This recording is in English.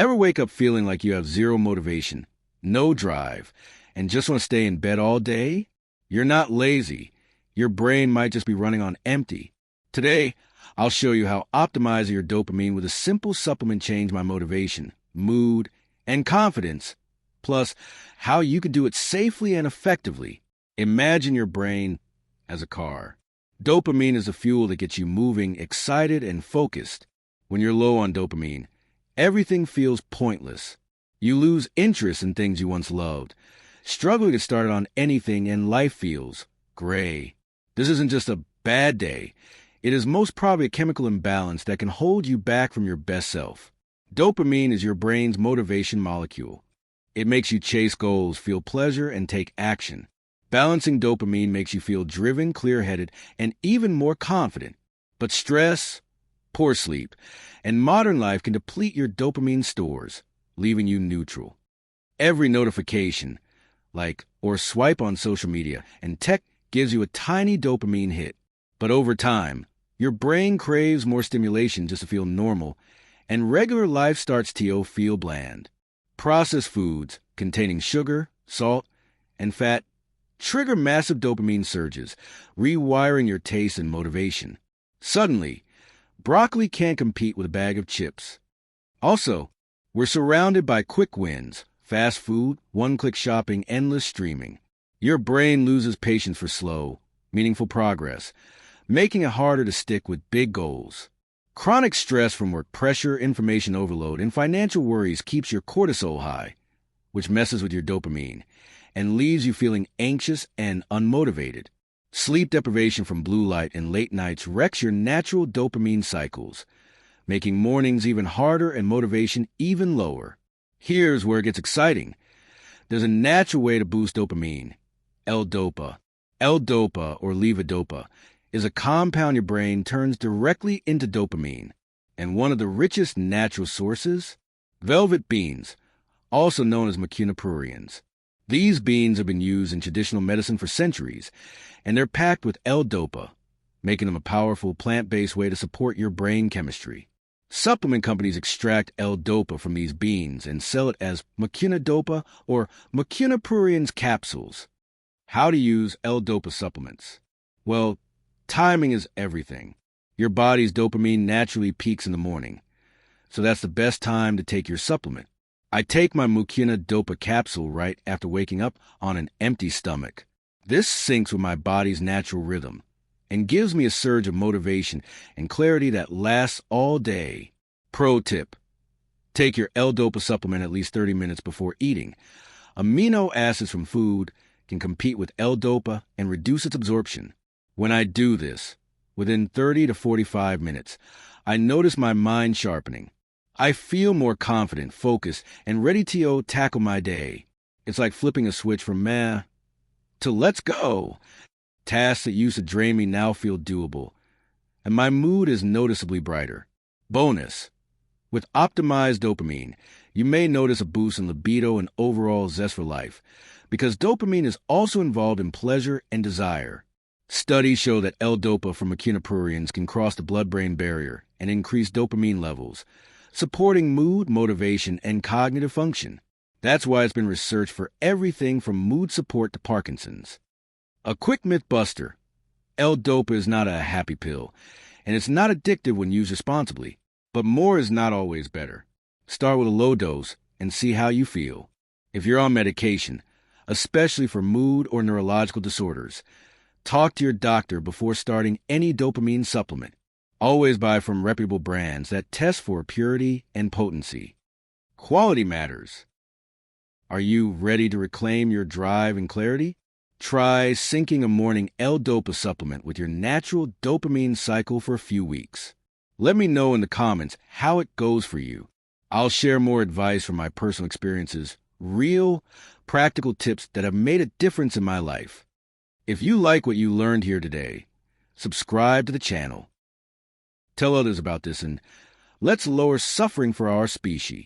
Ever wake up feeling like you have zero motivation, no drive, and just want to stay in bed all day? You're not lazy. Your brain might just be running on empty. Today, I'll show you how optimizing your dopamine with a simple supplement changed my motivation, mood, and confidence, plus how you can do it safely and effectively. Imagine your brain as a car. Dopamine is the fuel that gets you moving, excited, and focused. When you're low on dopamine, everything feels pointless. You lose interest in things you once loved, struggle to get started on anything, and life feels gray. This isn't just a bad day. It is most probably a chemical imbalance that can hold you back from your best self. Dopamine is your brain's motivation molecule. It makes you chase goals, feel pleasure, and take action. Balancing dopamine makes you feel driven, clear-headed, and even more confident. But stress, poor sleep, and modern life can deplete your dopamine stores, leaving you neutral. Every notification, like or swipe on social media, and tech gives you a tiny dopamine hit. But over time, your brain craves more stimulation just to feel normal, and regular life starts to feel bland. Processed foods containing sugar, salt, and fat trigger massive dopamine surges, rewiring your taste and motivation. Suddenly, broccoli can't compete with a bag of chips. Also, we're surrounded by quick wins, fast food, one-click shopping, endless streaming. Your brain loses patience for slow, meaningful progress, making it harder to stick with big goals. Chronic stress from work pressure, information overload, and financial worries keeps your cortisol high, which messes with your dopamine and leaves you feeling anxious and unmotivated. Sleep deprivation from blue light and late nights wrecks your natural dopamine cycles, making mornings even harder and motivation even lower. Here's where it gets exciting. There's a natural way to boost dopamine. L-Dopa. L-Dopa, or levodopa, is a compound your brain turns directly into dopamine. And one of the richest natural sources? Velvet beans, also known as Mucuna Pruriens. These beans have been used in traditional medicine for centuries, and they're packed with L-Dopa, making them a powerful plant-based way to support your brain chemistry. Supplement companies extract L-Dopa from these beans and sell it as Mucuna Dopa or Mucuna Pruriens capsules. How to use L-Dopa supplements? Well, timing is everything. Your body's dopamine naturally peaks in the morning, so that's the best time to take your supplement. I take my Mucuna Dopa capsule right after waking up on an empty stomach. This syncs with my body's natural rhythm and gives me a surge of motivation and clarity that lasts all day. Pro tip: take your L-Dopa supplement at least 30 minutes before eating. Amino acids from food can compete with L-Dopa and reduce its absorption. When I do this, within 30 to 45 minutes, I notice my mind sharpening. I feel more confident, focused, and ready to tackle my day. It's like flipping a switch from meh to let's go. Tasks that used to drain me now feel doable, and my mood is noticeably brighter. Bonus: with optimized dopamine, you may notice a boost in libido and overall zest for life, because dopamine is also involved in pleasure and desire. Studies show that L-Dopa from Mucuna Pruriens can cross the blood-brain barrier and increase dopamine levels, supporting mood, motivation, and cognitive function. That's why it's been researched for everything from mood support to Parkinson's. A quick myth buster: L-Dopa is not a happy pill, and it's not addictive when used responsibly. But more is not always better. Start with a low dose and see how you feel. If you're on medication, especially for mood or neurological disorders, talk to your doctor before starting any dopamine supplement. Always buy from reputable brands that test for purity and potency. Quality matters. Are you ready to reclaim your drive and clarity? Try syncing a morning L-Dopa supplement with your natural dopamine cycle for a few weeks. Let me know in the comments how it goes for you. I'll share more advice from my personal experiences, real, practical tips that have made a difference in my life. If you like what you learned here today, subscribe to the channel. Tell others about this, and let's lower suffering for our species.